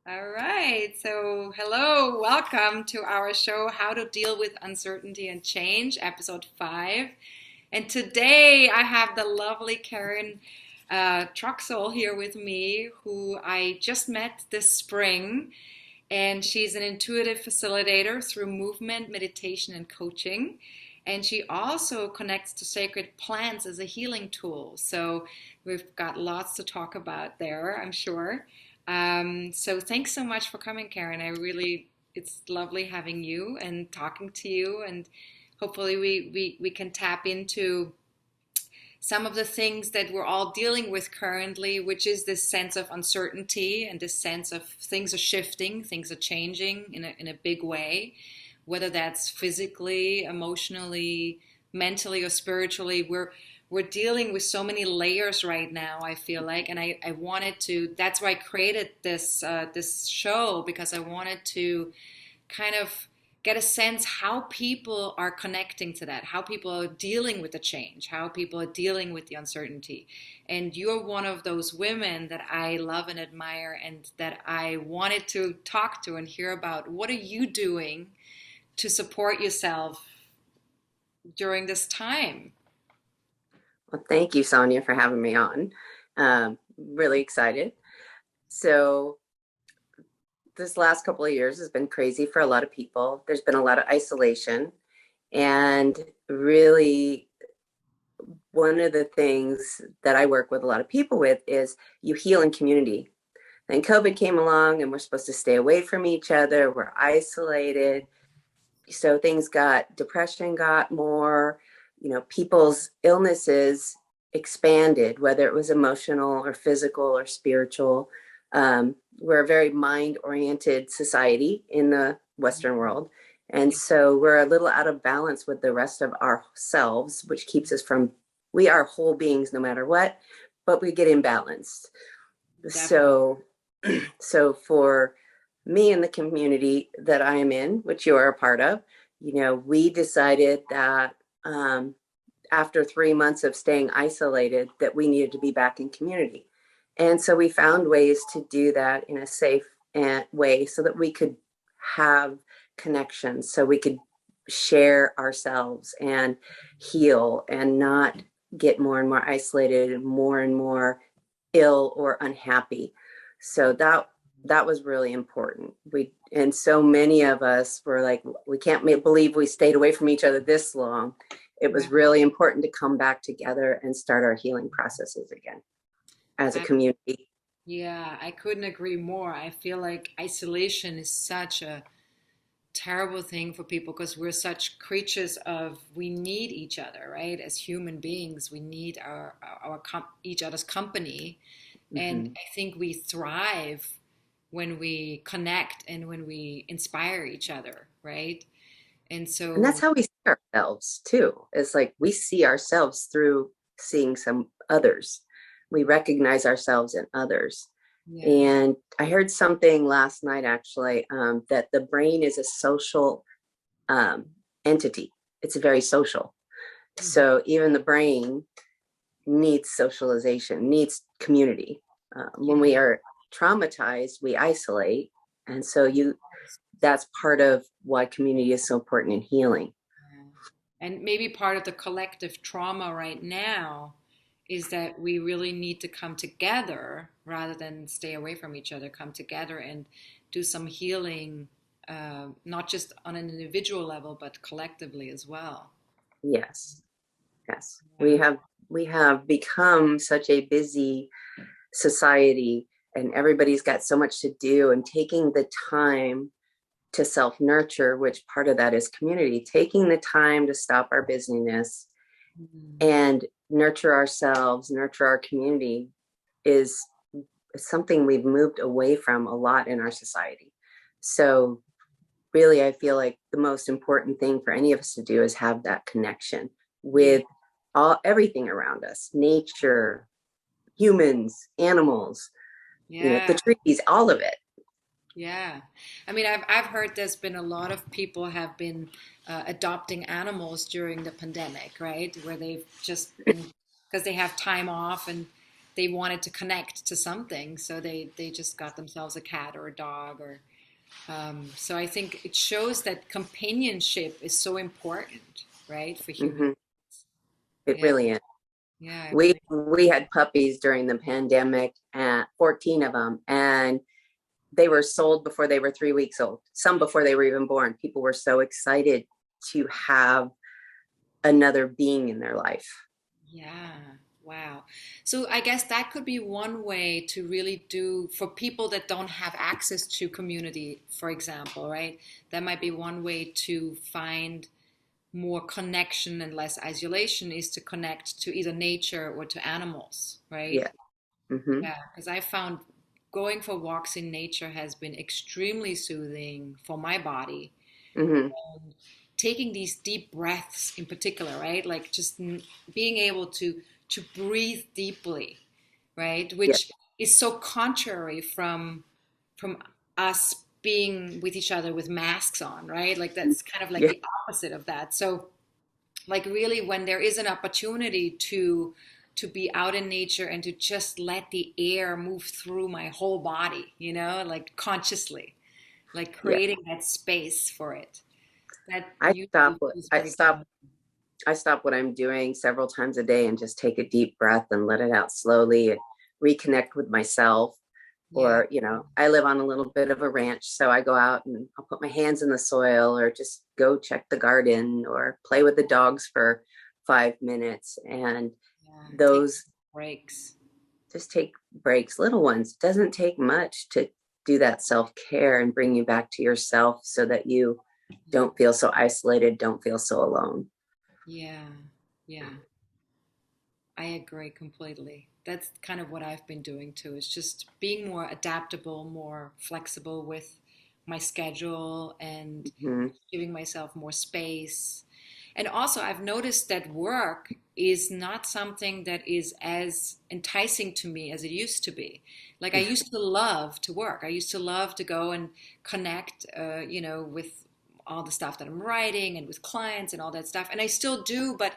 All right. So, hello, welcome to our show, How to Deal with Uncertainty and Change, episode 5. And today I have the lovely Karen Troxell here with me, who I just met this spring. And she's an intuitive facilitator through movement, meditation, and coaching. And she also connects to sacred plants as a healing tool. So we've got lots to talk about there, I'm sure. So thanks so much for coming, Karen. It's lovely having you and talking to you. And hopefully we can tap into some of the things that we're all dealing with currently, which is this sense of uncertainty and this sense of things are shifting, things are changing in a big way, whether that's physically, emotionally, mentally, or spiritually. We're dealing with so many layers right now, I feel like, and I wanted to. That's why I created this show, because I wanted to kind of get a sense how people are connecting to that, how people are dealing with the change, how people are dealing with the uncertainty. And you're one of those women that I love and admire and that I wanted to talk to and hear about. What are you doing to support yourself during this time? Well, thank you, Sonia, for having me on. Really excited. So, this last couple of years has been crazy for a lot of people. There's been a lot of isolation. And really, one of the things that I work with a lot of people with is you heal in community. Then COVID came along, and we're supposed to stay away from each other. We're isolated. So, depression got more, people's illnesses expanded, whether it was emotional or physical or spiritual. We're a very mind oriented society in the Western world. And so we're a little out of balance with the rest of ourselves, which keeps us from, we are whole beings no matter what, but we get imbalanced. Definitely. So, so for me and the community that I am in, which you are a part of, we decided that after 3 months of staying isolated, that we needed to be back in community. And so we found ways to do that in a safe way so that we could have connections, so we could share ourselves and heal and not get more and more isolated and more ill or unhappy. So that was really important. And so many of us were like, we can't believe we stayed away from each other this long. It was Right. really important to come back together and start our healing processes again as a community. Yeah, I couldn't agree more. I feel like isolation is such a terrible thing for people because we're such creatures of we need each other, right? As human beings, we need each other's company, and Mm-hmm. I think we thrive when we connect and when we inspire each other, right? And And that's so, how we see ourselves too. It's like we see ourselves through seeing some others. We recognize ourselves in others. yeah. And I heard something last night actually, that the brain is a social um, entity. It's very social. Mhm. So even the brain needs socialization, needs community. When we Yeah. are traumatized, we isolate. And so that's part of why community is so important in healing. Yeah. And maybe part of the collective trauma right now is that we really need to come together rather than stay away from each other, come together and do some healing, not just on an individual level, but collectively as well. Yes. Yes. We Yeah. have we have become such a busy society, and everybody's got so much to do, and taking the time to self nurture, which part of that is community, taking the time to stop our busyness Mhm. and nurture ourselves, nurture our community is something we've moved away from a lot in our society. So, really, I feel like the most important thing for any of us to do is have that connection Yeah. with everything around us, nature, humans, animals, the Yeah. trees, all of it. Yeah. I mean, I've heard there's been a lot of people have been adopting animals during the pandemic, right? Where they've just been because they have time off and they wanted to connect to something, so they just got themselves a cat or a dog, or so I think it shows that companionship is so important, right, for human. Hmm. It Yeah, really is. yeah, I We believe. we had puppies during the pandemic, 14 of them, and they were sold before they were 3 weeks old. Some before they were even born. People were so excited to have another being in their life. Yeah. Wow. So I guess that could be one way to really do for people that don't have access to community, for example, right? That might be one way to find more connection and less isolation is to connect to either nature or to animals, right? Yeah. Hmm. Yeah, because I found going for walks in nature has been extremely soothing for my body. Hmm. Taking these deep breaths in particular, right? Like just being able to breathe deeply, right? Yeah. Which is so contrary from us being with each other with masks on, right? Like that's kind of like Yeah. the opposite of that. So like really when there is an opportunity to be out in nature and to just let the air move through my whole body, like consciously, like Yeah. creating that space for it, that I stop usually what is I very stop calm. I stop what I'm doing several times a day and just take a deep breath and let it out slowly and reconnect with myself. Yeah. Or, I live on a little bit of a ranch, so I go out and I'll put my hands in the soil or just go check the garden or play with the dogs for 5 minutes. And Yeah. Take those breaks. just take breaks, little ones. It doesn't take much to do that self-care and bring you back to yourself so that you don't feel so isolated, don't feel so alone. Yeah. Yeah. I agree completely. That's kind of what I've been doing too, is just being more adaptable, more flexible with my schedule and Mhm. giving myself more space. And also, I've noticed that work is not something that is as enticing to me as it used to be. Like I used to love to work. I used to love to go and connect, with all the stuff that I'm writing and with clients and all that stuff. And I still do, but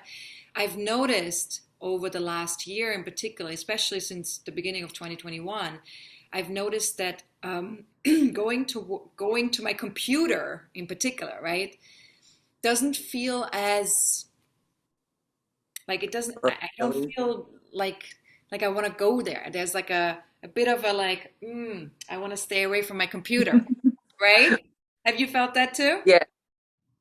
I've noticed over the last year in particular, especially since the beginning of 2021, I've noticed that going to my computer in particular, right, doesn't feel as like it doesn't. I don't Fulfilling. feel like I want to go there. There's like a bit of a like, I want to stay away from my computer, right? Have you felt that too? Yeah.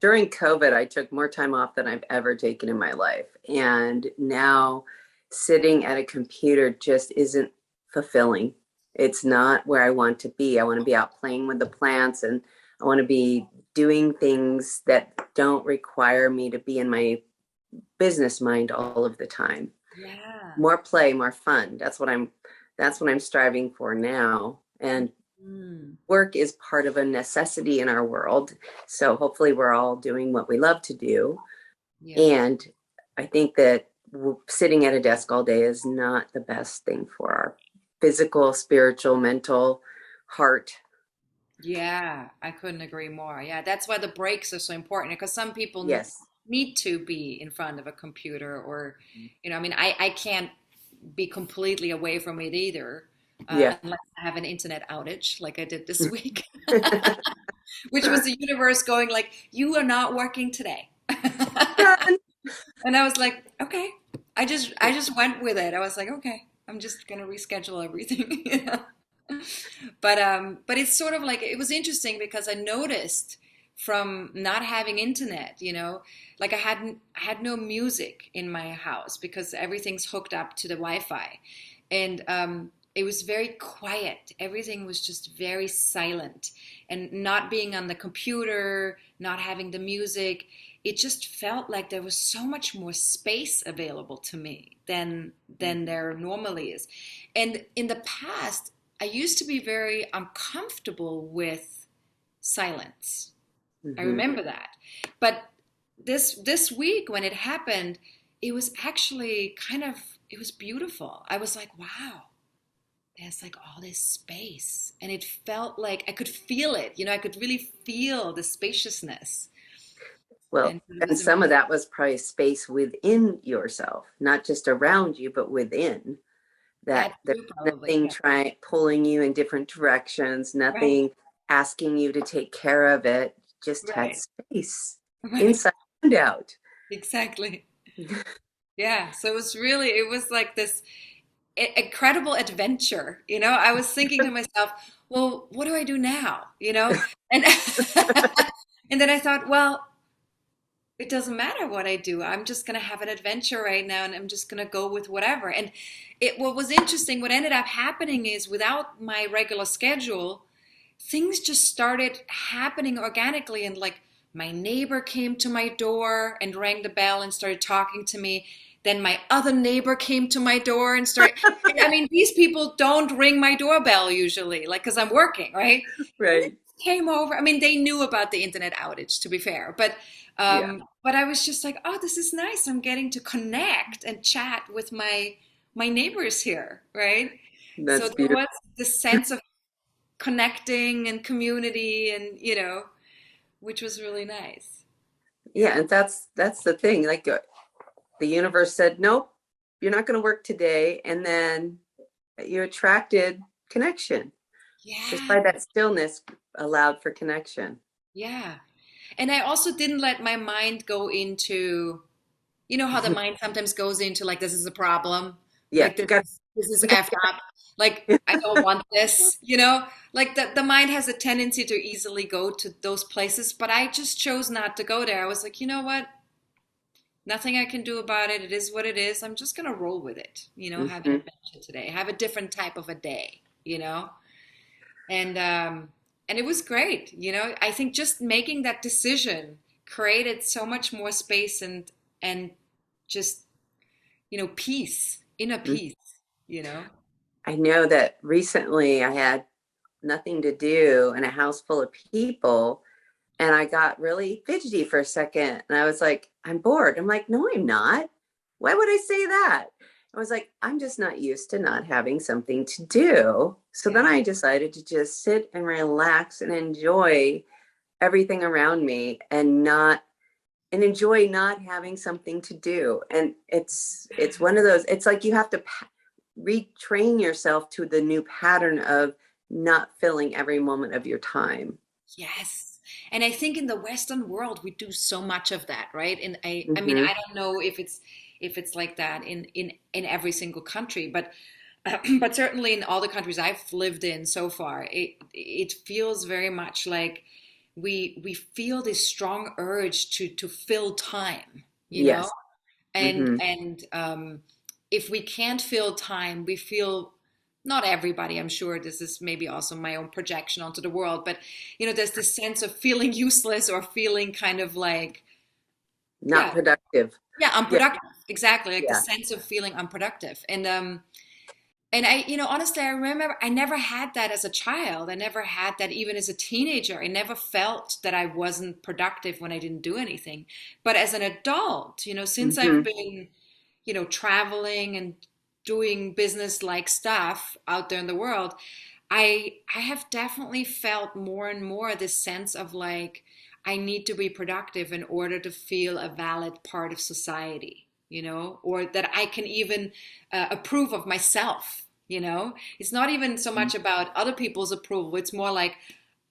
During COVID, I took more time off than I've ever taken in my life. And now sitting at a computer just isn't fulfilling. It's not where I want to be. I want to be out playing with the plants and I want to be doing things that don't require me to be in my business mind all of the time. Yeah. More play, more fun. That's what I'm striving for now. And Mm. work is part of a necessity in our world. So hopefully we're all doing what we love to do. Yeah. And I think that sitting at a desk all day is not the best thing for our physical, spiritual, mental, heart. Yeah, I couldn't agree more. Yeah, that's why the breaks are so important because some people Yes. need to be in front of a computer or, I mean, I can't be completely away from it either, Yeah. unless I have an internet outage like I did this week, which was the universe going like, you are not working today. Done. And I was like, okay. I just went with it. I was like, okay, I'm just gonna reschedule everything. But it's sort of like it was interesting because I noticed from not having internet, like I had no music in my house because everything's hooked up to the Wi-Fi, and it was very quiet. Everything was just very silent, and not being on the computer, not having the music, it just felt like there was so much more space available to me than there normally is. And in the past, I used to be very uncomfortable with silence. I Mhm. remember that. But this week when it happened, it was actually it was beautiful. I was like, wow, there's like all this space. And it felt like I could feel it. I could really feel the spaciousness. Well, And it and was some of amazing. that was probably space within yourself, not just around you, but within. that That there's too, probably. nothing Yeah. pulling you in different directions, Right. nothing asking you to take care of it, just had Right. space Right. inside and out. Exactly. Yeah. So it was like this incredible adventure. I was thinking to myself, well, what do I do now? And and then I thought, well, it doesn't matter what I do. I'm just going to have an adventure right now and I'm just going to go with whatever. And what was interesting, what ended up happening is without my regular schedule, things just started happening organically. And like my neighbor came to my door and rang the bell and started talking to me. Then my other neighbor came to my door and started. And I mean, these people don't ring my doorbell usually, like, because I'm working, right? And they Right. came over. I mean, they knew about the internet outage, to be fair, Yeah. but I was just like, oh, this is nice. I'm getting to connect and chat with my neighbors here, right? So That's there beautiful. was this sense of connecting and community and which was really nice. Yeah. Yeah. And that's the thing. Like the universe said, nope, you're not going to work today. And then you attracted connection. Just Yeah. by that stillness allowed for connection. Yeah. And I also didn't let my mind go into, how the mind sometimes goes into like, this is a problem. Yeah. Like Got, this is effed up. Like I don't want this, like the mind has a tendency to easily go to those places, but I just chose not to go there. I was like, you know what? Nothing I can do about it. It is what it is. I'm just gonna roll with it. Have an mm-hmm. adventure today. Have a different type of a day. And it was great. I think just making that decision created so much more space and just peace, inner peace. You know. I know that recently I had nothing to do in a house full of people and I got really fidgety for a second and I was like, I'm bored. I'm like, no, I'm not. Why would I say that? I was like, I'm just not used to not having something to do. So then Yeah. I decided to just sit and relax and enjoy everything around me and enjoy not having something to do. And it's one of those, it's like you have to retrain yourself to the new pattern of not filling every moment of your time. Yes. And I think in the Western world we do so much of that, right? And I mean Mm-hmm. I don't know if it's like that in every single country, but but certainly in all the countries I've lived in so far, it feels very much like we feel this strong urge to fill time, Yes. and Mm-hmm. if we can't fill time, we feel not everybody, I'm sure this is maybe also my own projection onto the world, but there's this sense of feeling useless or feeling kind of like, Not yeah, productive. yeah, Yeah. unproductive. Exactly, like the Yeah. sense of feeling unproductive. And I, honestly, I remember I never had that as a child. I never had that even as a teenager. I never felt that I wasn't productive when I didn't do anything. But as an adult, since I've Mm-hmm. been, traveling and doing business like stuff out there in the world, I have definitely felt more and more this sense of like I need to be productive in order to feel a valid part of society, or that I can even approve of myself. It's not even so much about other people's approval. It's more like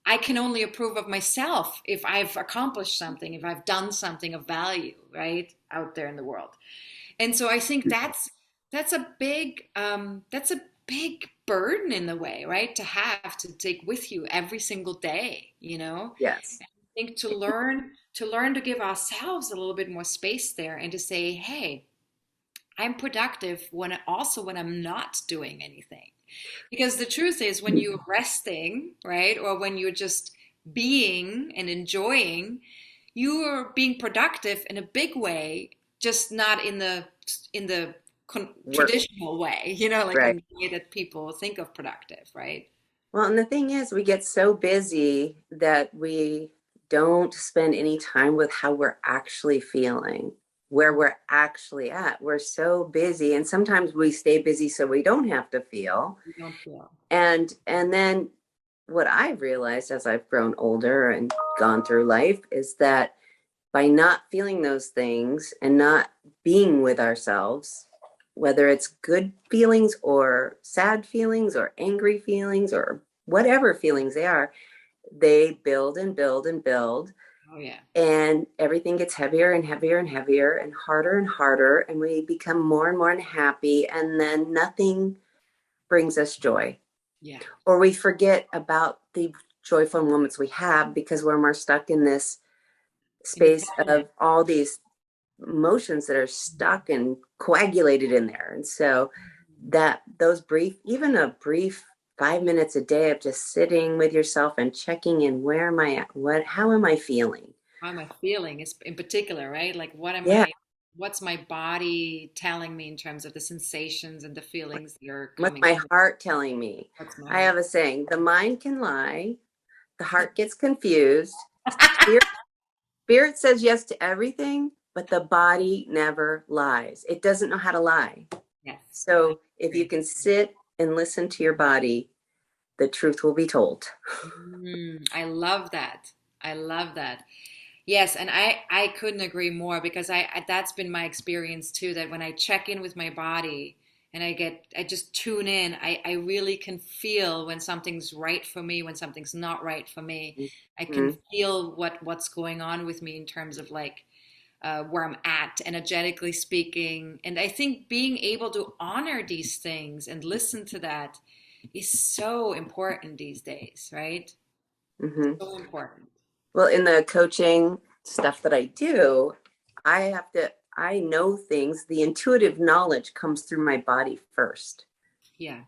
I can only approve of myself if I've accomplished something, if I've done something of value, right, out there in the world. And so I think that's a big burden in the way, right? To have to take with you every single day. Yes. I think to learn to give ourselves a little bit more space there and to say, hey, I'm productive when I'm not doing anything. Because the truth is when you're resting, right? Or when you're just being and enjoying, you're being productive in a big way, just not in the Work. traditional way, like Right. in the way that people think of productive, right? Well, and the thing is, we get so busy that we don't spend any time with how we're actually feeling, where we're actually at. We're so busy, and sometimes we stay busy so we don't have to feel. You don't feel. And then what I've realized as I've grown older and gone through life is that by not feeling those things and not being with ourselves, whether it's good feelings or sad feelings or angry feelings or whatever feelings they are, they build and build and build. Oh yeah. And everything gets heavier and heavier and heavier and harder. And we become more and more unhappy. And then nothing brings us joy. Yeah. Or we forget about the joyful moments we have because we're more stuck in this In the space present. of all these emotions that are stuck and coagulated in there. And so that those brief, even a brief 5 minutes a day of just sitting with yourself and checking in, where am I at? How am I feeling? How am I feeling is in particular, right? Like Yeah. what's my body telling me in terms of the sensations and the feelings that are What's coming my through? heart telling me? What's my I heart? have a saying, the mind can lie, the heart gets confused. Spirit, spirit says yes to everything, but the body never lies. It doesn't know how to lie. Yes, I So if you agree. can sit and listen to your body, the truth will be told. I love that. I love that. Yes, and I couldn't agree more because that's been my experience too, that when I check in with my body and I just tune in, I really can feel when something's right for me, when something's not right for me. I can Mhm. feel what's going on with me in terms of like where I'm at, energetically speaking. And I think being able to honor these things and listen to that is so important these days, right? Mhm. So important. Well, in the coaching stuff that I do, I know things. The intuitive knowledge comes through my body first. Yeah.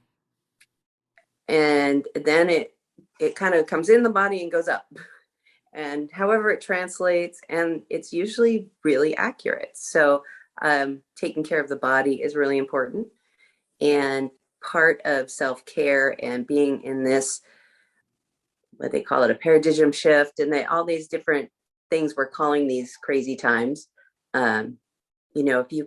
And then it kind of comes in the body and goes up. And however it translates, and it's usually really accurate. So taking care of the body is really important. And part of self-care and being in this, what they call it, a paradigm shift, and they all these different things we're calling these crazy times. Um, if you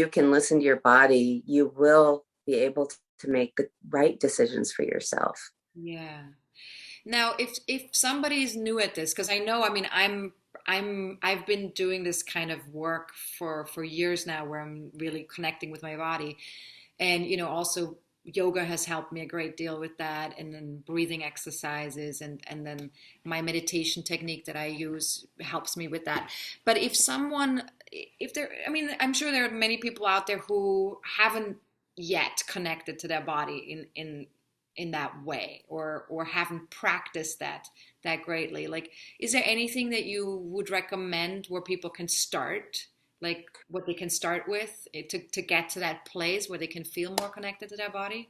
can listen to your body, you will be able to make the right decisions for yourself. Yeah. Now, if somebody is new at this, because I know, I mean, I've been doing this kind of work for years now, where I'm really connecting with my body, and also yoga has helped me a great deal with that, and then breathing exercises, and then my meditation technique that I use helps me with that. But if there, I mean, I'm sure there are many people out there who haven't yet connected to their body in that way, or haven't practiced that greatly. Like, is there anything that you would recommend where people can start, like what they can start with, to get to that place where they can feel more connected to their body?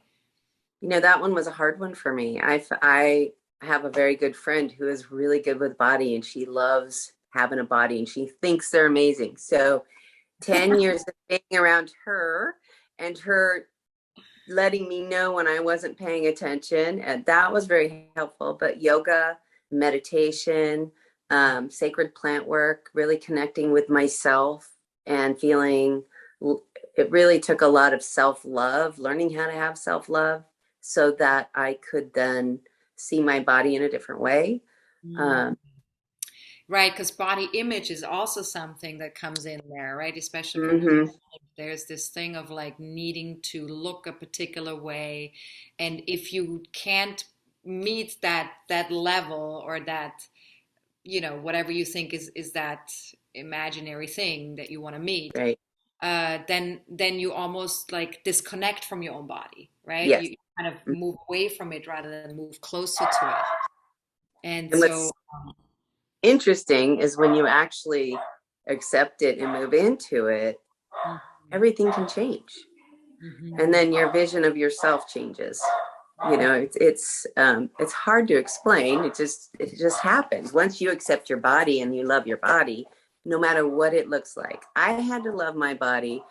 That one was a hard one for me. I have a very good friend who is really good with body, and she loves having a body, and she thinks they're amazing. So 10 years of being around her and her letting me know when I wasn't paying attention, and that was very helpful. But yoga, meditation, sacred plant work, really connecting with myself and feeling, it really took a lot of self-love, learning how to have self-love so that I could then see my body in a different way. Mm. Um, Right, because body image is also something that comes in there, right? Especially for women, mhm, there's this thing of like needing to look a particular way, and if you can't meet that level, or that, whatever you think is that imaginary thing that you want to meet, right. then you almost like disconnect from your own body, right? Yes. You kind of move away from it rather than move closer to it. And And what's so, interesting is when you actually accept it and move into it, mhm, everything can change. And mhm, then your vision of yourself changes. It's hard to explain. It just happens. Once you accept your body and you love your body, no matter what it looks like. I had to love my body.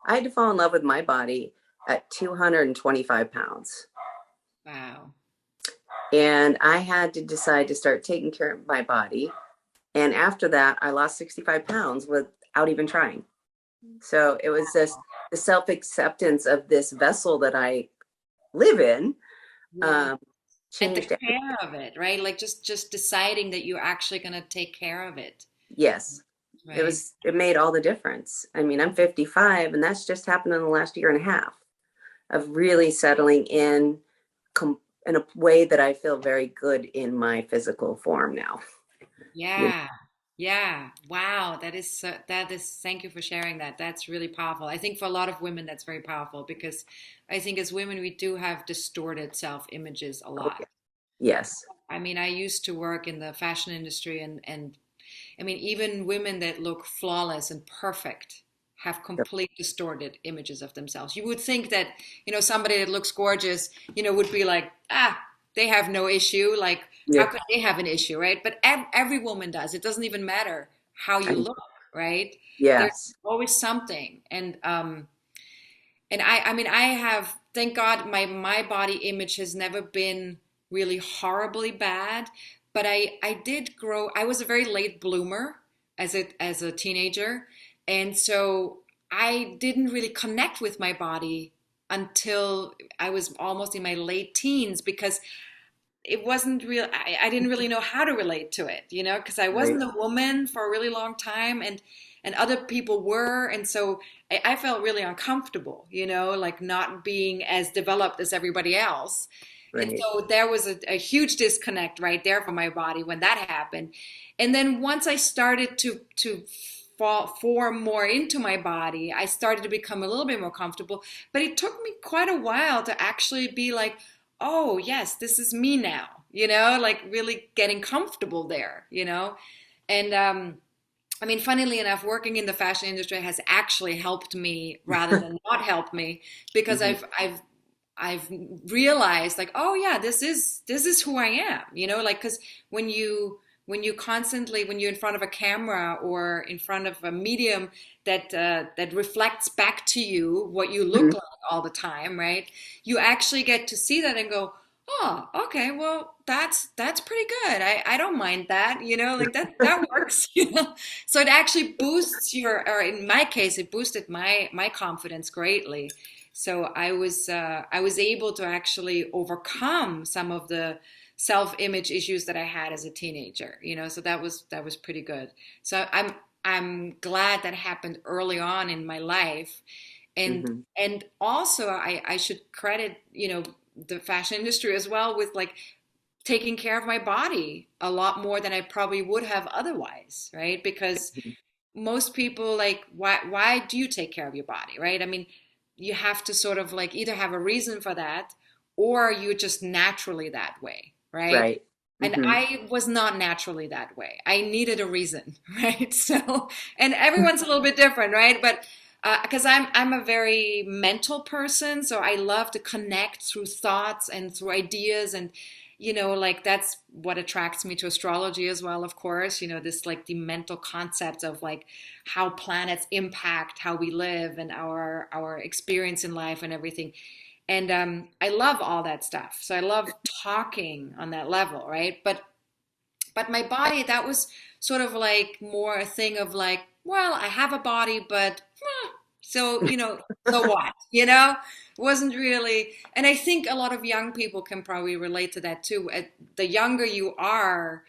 I had to fall in love with my body at 225 pounds. wow. And I had to decide to start taking care of my body. And after that, I lost 65 pounds without even trying. So it was just the self acceptance of this vessel that I live in, Yeah. um, And the changed everything. care of it, right? Like just deciding that you're actually going to take care of it. Yes. Right. It made all the difference. I mean, I'm 55 and that's just happened in the last year and a half of really settling in a way that I feel very good in my physical form now. You know? Yeah. Yeah. Wow. That is, thank you for sharing that. That's really powerful. I think for a lot of women, that's very powerful because I think as women, we do have distorted self images a Oh, lot. yeah. Yes. I mean, I used to work in the fashion industry and I mean, even women that look flawless and perfect have complete distorted images of themselves. You would think that, somebody that looks gorgeous, would be like, they have no issue. Like, how Yeah. could they have an issue, right? But every woman does. It doesn't even matter how you I, look, right? There's yes. always something. And I mean, I have, thank God, my body image has never been really horribly bad, but I did grow. I was a very late bloomer as a teenager, and so I didn't really connect with my body until I was almost in my late teens because it wasn't real. I didn't really know how to relate to it, because I Right. wasn't a woman for a really long time, and other people were, and so I felt really uncomfortable, like not being as developed as everybody else. And Right. so there was a huge disconnect right there for my body when that happened. And then once I started to form more into my body, I started to become a little bit more comfortable. But it took me quite a while to actually be like, oh, yes, this is me now, like really getting comfortable there, And I mean, funnily enough, working in the fashion industry has actually helped me rather than not helped me because Hmm. I've realized like, oh yeah, this is who I am, like because when you're in front of a camera or in front of a medium that reflects back to you what you look like all the time, right? You actually get to see that and go, oh, okay, well that's pretty good. I don't mind that, like that works, So it actually boosts or in my case, it boosted my confidence greatly. So I was able to actually overcome some of the self-image issues that I had as a teenager, so that was pretty good. So I'm glad that happened early on in my life. And Hmm. and also I should credit, the fashion industry as well with like taking care of my body a lot more than I probably would have otherwise, right? Because most people like, why do you take care of your body, right? I mean, you have to sort of like either have a reason for that or you're just naturally that way, right? Right. And Hmm. I was not naturally that way. I needed a reason, right? So, and everyone's a little bit different, right? But because I'm a very mental person, so I love to connect through thoughts and through ideas, and like that's what attracts me to astrology as well. Of course, this like the mental concept of like how planets impact how we live and our experience in life and everything. And I love all that stuff. So I love talking on that level, right? But my body, that was sort of like more a thing of like, well, I have a body, but so so what? Wasn't really. And I think a lot of young people can probably relate to that too. The younger you are,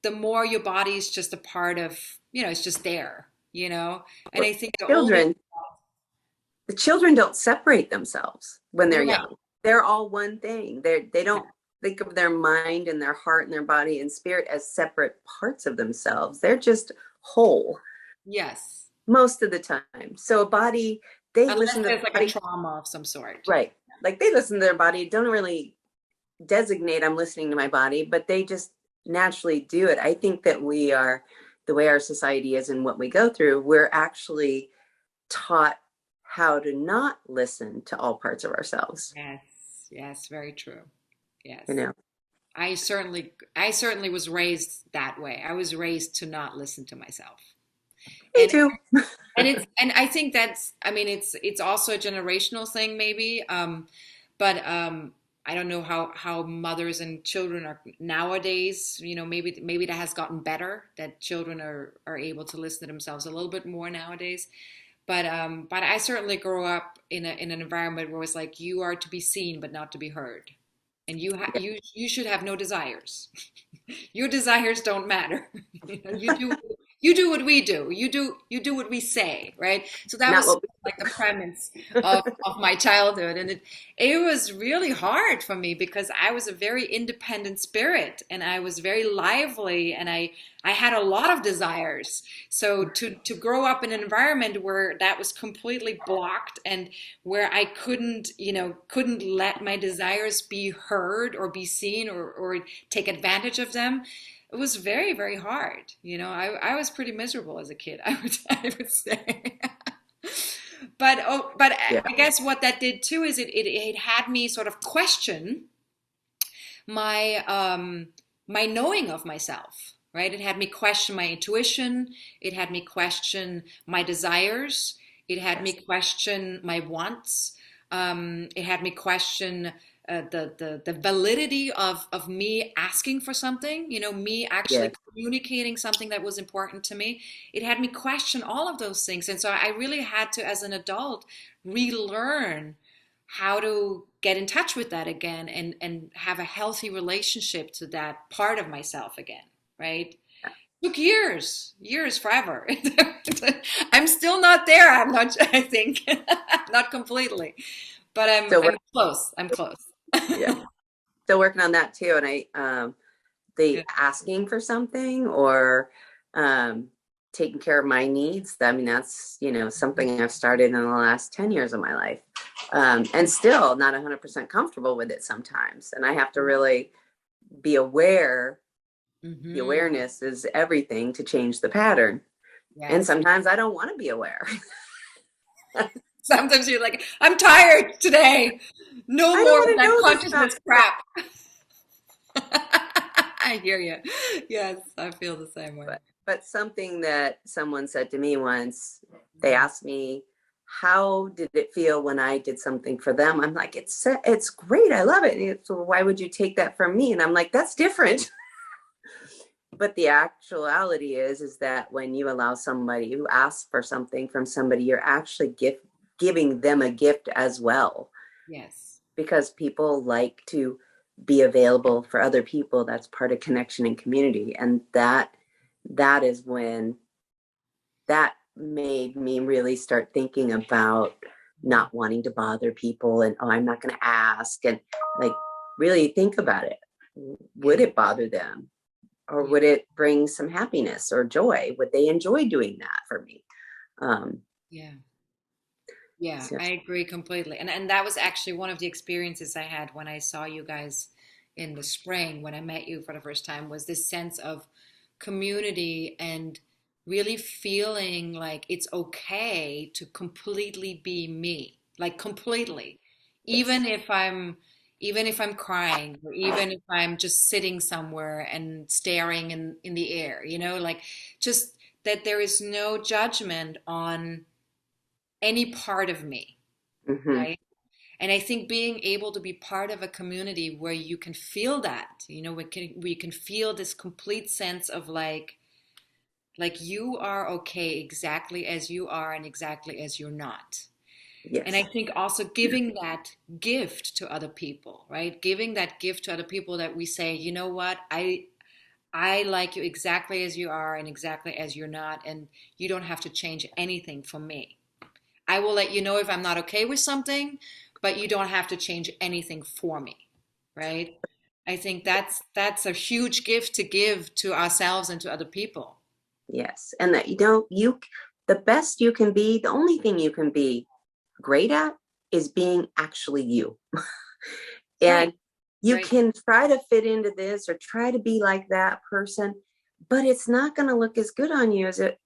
the more your body is just a part of, it's just there. And I think the older, Children, the children don't separate themselves when they're right? young. They're all one thing. They don't think of their mind and their heart and their body and spirit as separate parts of themselves. They're just whole Yes. most of the time. So a body, they Unless listen to there's the like a body, trauma of some sort. right? Like they listen to their body, don't really designate I'm listening to my body, but they just naturally do it. I think that we are, the way our society is and what we go through, we're actually taught how to not listen to all parts of ourselves. Yes. Yes. Very true. You Yes. know, I certainly was raised that way. I was raised to not listen to myself. me And too. and I think that's, I mean, it's also a generational thing maybe. But I don't know how mothers and children are nowadays. Maybe that has gotten better, that children are able to listen to themselves a little bit more nowadays. But I certainly grew up in an environment where it's like you are to be seen but not to be heard, and you should have no desires. Your desires don't matter. You do you do what we do. You do what we say, right? So that Not was what like the premise of my childhood. And it was really hard for me because I was a very independent spirit and I was very lively and I had a lot of desires. So to grow up in an environment where that was completely blocked and where I couldn't let my desires be heard or be seen or take advantage of them, it was very, very hard. I was pretty miserable as a kid, I would say. But yeah. I guess what that did too is it had me sort of question my knowing of myself, right? It had me question my intuition. It had me question my desires. It had me Yes. question my wants. It had me question the validity of me asking for something, me actually Yes. communicating something that was important to me. It had me question all of those things. And so I really had to, as an adult, relearn how to get in touch with that again and have a healthy relationship to that part of myself again, right? Took years, forever. I'm still not there. I'm not, I think, not completely, but I'm So we're I'm close. I'm close. yeah, still working on that too. And the Good. asking for something or um, taking care of my needs. I mean, that's, something I've started in the last 10 years of my life. And still not 100% comfortable with it sometimes. And I have to really be aware. The Hmm. awareness is everything to change the pattern. And Yes. sometimes I don't want to be aware. Sometimes you're like, I'm tired today. No I don't more of want to that know this about consciousness crap. I hear you. Yes, I feel the same way. but something that someone said to me once, they asked me, how did it feel when I did something for them? I'm like, it's great. I love it. So why would you take that from me? And I'm like, that's different. But the actuality is that when you allow somebody who asks for something from somebody, you're actually giving them a gift as well, Yes. because people like to be available for other people. That's part of connection and community. And that is when that made me really start thinking about not wanting to bother people and, oh, I'm not going to ask, and like really think about it. Would Yeah. it bother them, or Yeah. would it bring some happiness or joy? Would they enjoy doing that for me? um Yeah. Yeah, so I agree completely. And that was actually one of the experiences I had when I saw you guys in the spring, when I met you for the first time, was this sense of community and really feeling like it's okay to completely be me, like completely. yes. Even if I'm even if I'm crying or even if I'm just sitting somewhere and staring in the air, like just that there is no judgment on any part of me, Hmm. right? And I think being able to be part of a community where you can feel that, we can feel this complete sense of like you are okay exactly as you are and exactly as you're not. And I Yes. think also giving that gift to other people, right? Giving that gift to other people that we say, you know what, I like you exactly as you are and exactly as you're not, and you don't have to change anything for me. I will let you know if I'm not okay with something, but you don't have to change anything for me, right? I think that's a huge gift to give to ourselves and to other people. Yes. And that the best you can be, the only thing you can be great at is being actually you. That's right. And That's you right. can try to fit into this or try to be like that person, but it's not going to look as good on you as it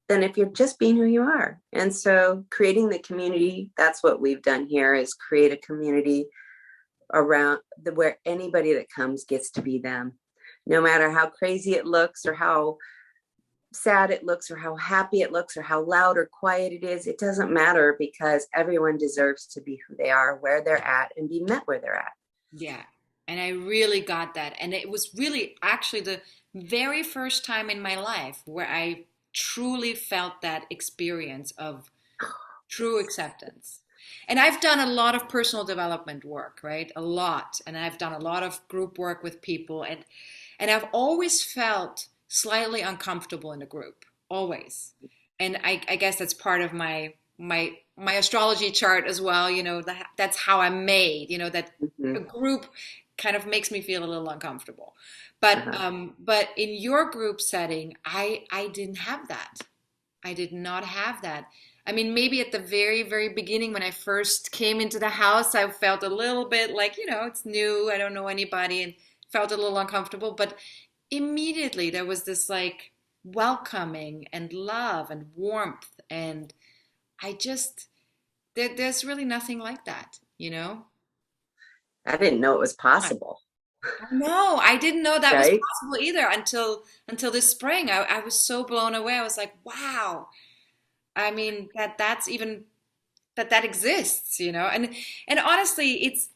than if you're just being who you are. And so creating the community, that's what we've done here, is create a community around where anybody that comes gets to be them, no matter how crazy it looks or how sad it looks or how happy it looks or how loud or quiet it is. It doesn't matter, because everyone deserves to be who they are, where they're at, and be met where they're at. Yeah. And I really got that. And it was really actually the very first time in my life where I truly felt that experience of true acceptance. And I've done a lot of personal development work, right? A lot. And I've done a lot of group work with people, and I've always felt slightly uncomfortable in a group. always. And I guess that's part of my astrology chart as well. That's how I'm made. That a Mhm. group kind of makes me feel a little uncomfortable. But Uh-huh. but in your group setting, I didn't have that. I did not have that. I mean, maybe at the very, very beginning when I first came into the house, I felt a little bit like, it's new, I don't know anybody, and felt a little uncomfortable. But immediately there was this like welcoming and love and warmth. And I just, there's really nothing like that. I didn't know it was possible, No, I didn't know that was right? possible either until this spring. I was so blown away. I was like, wow. I mean, that's even that exists. And honestly, it's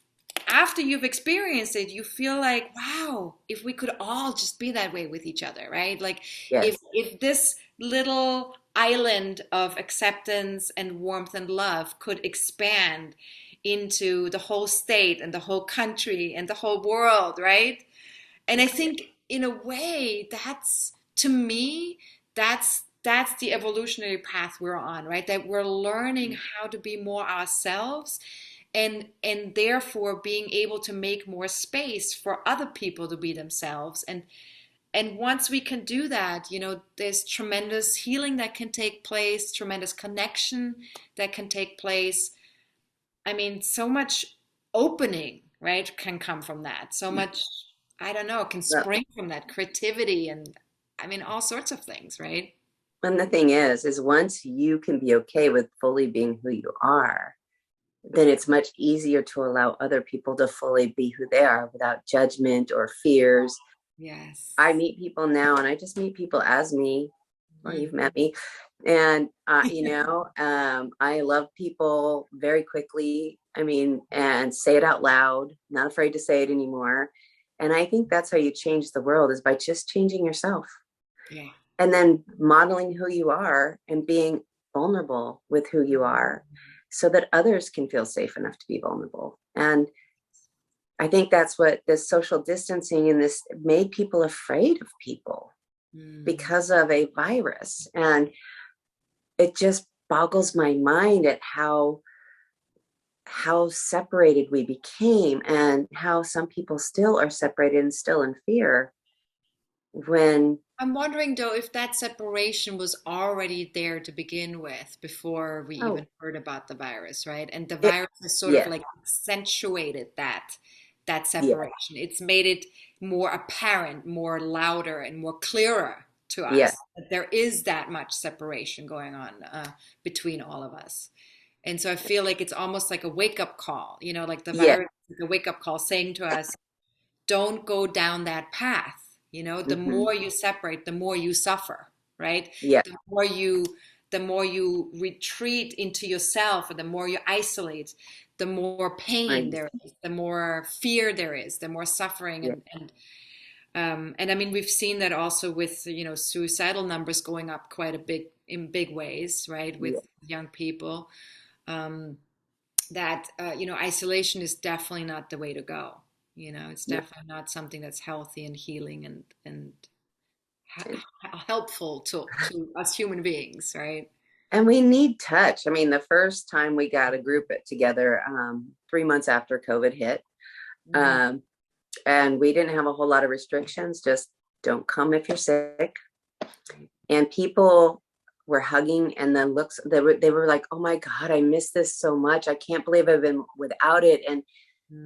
after you've experienced it, you feel like, wow, if we could all just be that way with each other, right? Like if Yes. this little island of acceptance and warmth and love could expand into the whole state and the whole country and the whole world, right? And I think in a way that's to me that's the evolutionary path we're on, right? That we're learning how to be more ourselves and therefore being able to make more space for other people to be themselves. And once we can do that, there's tremendous healing that can take place, tremendous connection that can take place. I mean, so much opening, right, can come from that. So much, I don't know, can Well, spring from that creativity and I mean, all sorts of things, right? and the thing is once you can be okay with fully being who you are, then it's much easier to allow other people to fully be who they are without judgment or fears. Yes. I meet people now and I just meet people as me. Well, Mhm. you've met me. And, I love people very quickly. I mean, and say it out loud, not afraid to say it anymore. And I think that's how you change the world is by just changing yourself Yeah. and then modeling who you are and being vulnerable with who you are so that others can feel safe enough to be vulnerable. And I think that's what this social distancing and this made people afraid of people Mm. because of a virus. And it just boggles my mind at how separated we became and how some people still are separated and still in fear when I'm wondering though if that separation was already there to begin with before we oh even heard about the virus, right? And the it virus has sort of yeah like accentuated that yeah separation. It's made it more apparent, more louder, and more clearer to yeah us that there is that much separation going on between all of us. And so I feel like it's almost like a wake-up call, like the yeah virus is a wake-up call saying to us, don't go down that path. The hmm more you separate, the more you suffer, right? yeah The more you retreat into yourself, or the more you isolate, the more pain right there is, the more fear there is, the more suffering, yeah and I mean we've seen that also with suicidal numbers going up quite a big in big ways, right? With yeah young people, um, that isolation is definitely not the way to go. It's no. definitely not something that's healthy and healing and And helpful to us human beings, right? and we need touch. I mean, the first time we got a group together, 3 months after COVID hit, Mm. um, and we didn't have a whole lot of restrictions, just don't come if you're sick. And people were hugging and then looks, they were like, oh my God, I miss this so much. I can't believe I've been without it. And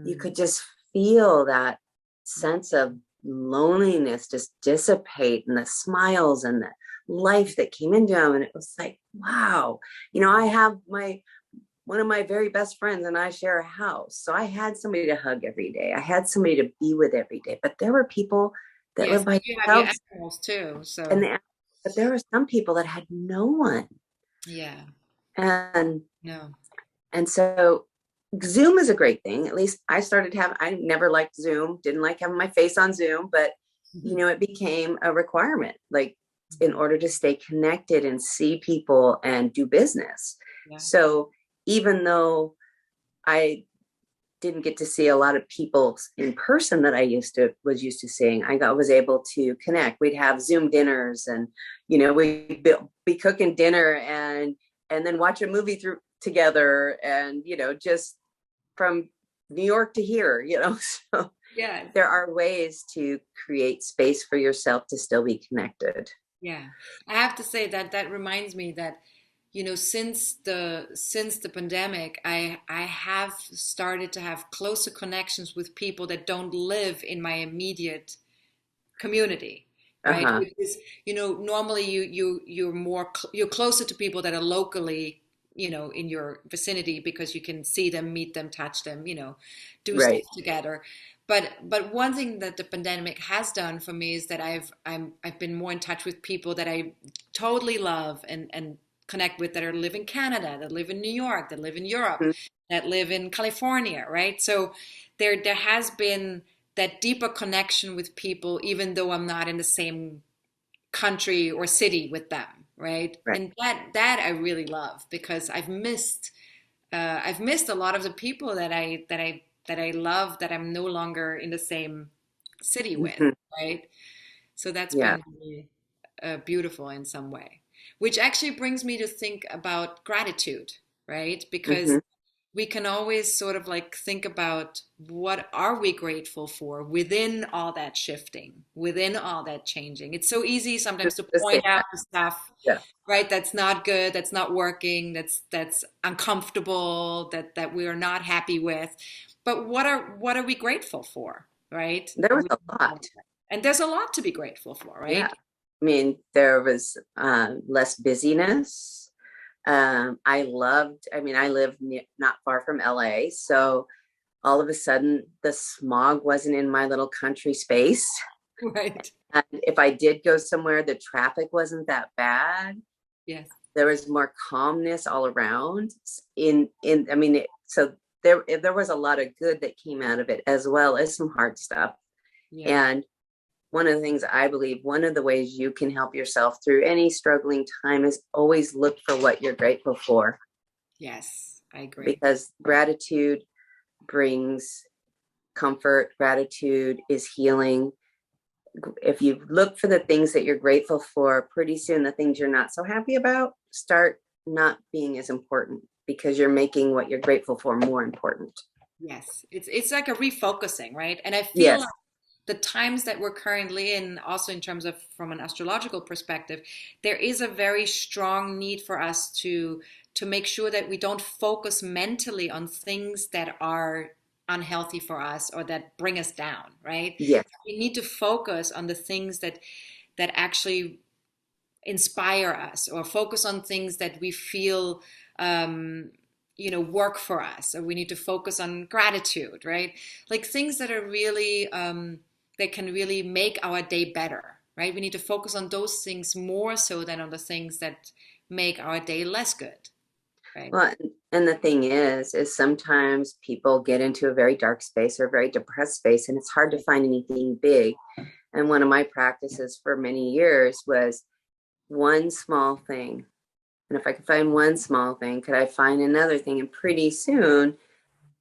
you Mm. could just feel that sense of loneliness just dissipate and the smiles and the life that came into them. And it was like, wow, I have one of my very best friends and I share a house. So I had somebody to hug every day. I had somebody to be with every day. But there were people that Yes, lived by you have your themselves animals too, and so they, but there were some people that had no one. yeah, And no. so Zoom is a great thing. At least I never liked Zoom, didn't like having my face on Zoom, but it became a requirement, like in order to stay connected and see people and do business. Yeah. So even though I didn't get to see a lot of people in person that I was used to seeing. Was able to connect. We'd have Zoom dinners, and we'd be cooking dinner and then watch a movie through together, and just from New York to here. So Yeah. there are ways to create space for yourself to still be connected. Yeah. I have to say that that reminds me that, since the pandemic, I have started to have closer connections with people that don't live in my immediate community, right? Uh-huh. Because, normally you're closer to people that are locally, in your vicinity, because you can see them, meet them, touch them, do stuff Right. together. But one thing that the pandemic has done for me is that I've been more in touch with people that I totally love and connect with, that live in Canada, that live in New York, that live in Europe, Mhm. that live in California, right? So there has been that deeper connection with people, even though I'm not in the same country or city with them, right? Right. And that I really love, because I've missed a lot of the people that I love, that I'm no longer in the same city with, Mhm. right? So that's Yeah. been really beautiful in some way, which actually brings me to think about gratitude, right? Because Hmm. we can always sort of like think about, what are we grateful for within all that shifting, within all that changing. It's so easy sometimes Just to to say point out that. the stuff, Yeah. right, that's not good, that's not working, that's uncomfortable, that we are not happy with. But what are we grateful for, right? There was a lot. And there's a lot to be grateful for, Yeah. right? I mean, there was less busyness. I live not far from LA. So all of a sudden, the smog wasn't in my little country space. Right. And if I did go somewhere, the traffic wasn't that bad. Yes. There was more calmness all around. So there was a lot of good that came out of it, as well as some hard stuff. Yeah. And one of the things I believe, one of the ways you can help yourself through any struggling time is always look for what you're grateful for, Yes, I agree. because gratitude brings comfort. Gratitude is healing. If you look for the things that you're grateful for, pretty soon the things you're not so happy about start not being as important, because you're making what you're grateful for more important. Yes, it's like a refocusing, right? And I feel Yes. like the times that we're currently in, also in terms of from an astrological perspective, there is a very strong need for us to make sure that we don't focus mentally on things that are unhealthy for us or that bring us down, right? Yes. We need to focus on the things that actually inspire us, or focus on things that we feel work for us, or we need to focus on gratitude, right? Like things that are really that can really make our day better, right? We need to focus on those things more so than on the things that make our day less good, right? Well, and the thing is sometimes people get into a very dark space or a very depressed space, and it's hard to find anything big. And one of my practices for many years was one small thing. And if I could find one small thing, could I find another thing? And pretty soon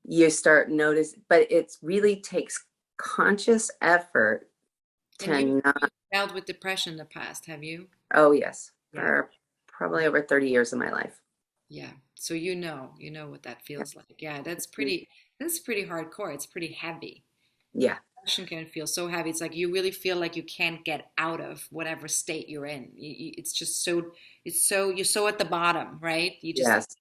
you start notice, but it really takes conscious effort And to you've not. dealt with depression in the past, have you? Oh yes, Yeah. for probably over 30 years of my life. Yeah. So you know what that feels like. Yeah, that's pretty hardcore. It's pretty heavy. Yeah. Depression can feel so heavy. It's like you really feel like you can't get out of whatever state you're in. It's just you're so at the bottom, right? You just Yes.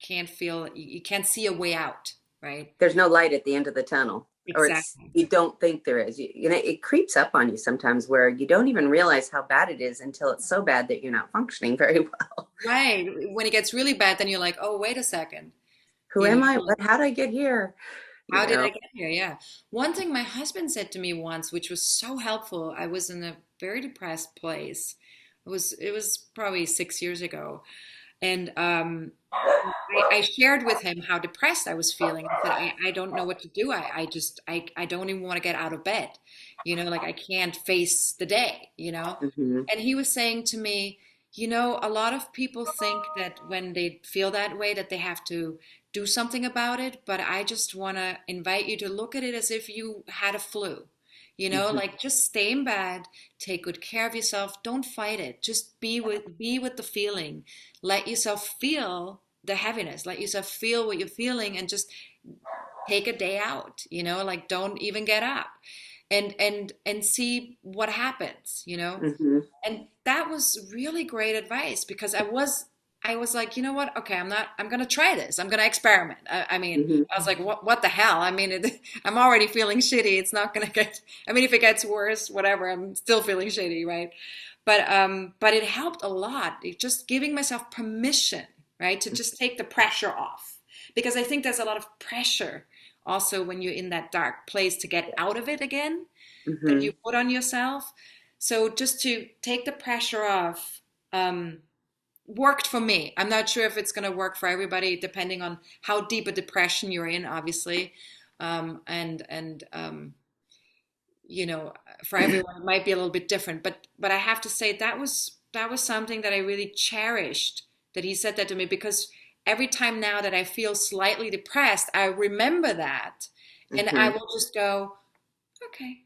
can't feel, you can't see a way out, right? There's no light at the end of the tunnel, or Exactly. you don't think there is. It creeps up on you sometimes where you don't even realize how bad it is until it's so bad that you're not functioning very well. Right. When it gets really bad, then you're like, oh, wait a second. Who You know, am I? How did I get here? you how did know I get here? Yeah. One thing my husband said to me once, which was so helpful, I was in a very depressed place. It was probably 6 years ago. And I shared with him how depressed I was feeling. I said, I don't know what to do. I don't even want to get out of bed. Like I can't face the day. hmm And he was saying to me, a lot of people think that when they feel that way, that they have to do something about it, but I just want to invite you to look at it as if you had a flu. Mm-hmm. Like just stay in bed, take good care of yourself, don't fight it. Just be with the feeling. Let yourself feel the heaviness. Let yourself feel what you're feeling and just take a day out, like don't even get up and see what happens. Mm-hmm. And that was really great advice because I was like, you know what? Okay, I'm gonna try this. I'm gonna experiment. I mean, Mm-hmm. I was like, what the hell? I mean, I'm already feeling shitty. It's not gonna get, I mean, if it gets worse, whatever, I'm still feeling shitty, right? But it helped a lot. Just giving myself permission, right? To just take the pressure off. Because I think there's a lot of pressure also when you're in that dark place to get out of it again that Mm-hmm. you put on yourself. So just to take the pressure off worked for me. I'm not sure if it's going to work for everybody, depending on how deep a depression you're in, obviously. And for everyone, it might be a little bit different. But I have to say that was something that I really cherished. That he said that to me because every time now that I feel slightly depressed, I remember that, and I Mm-hmm. will just go, okay,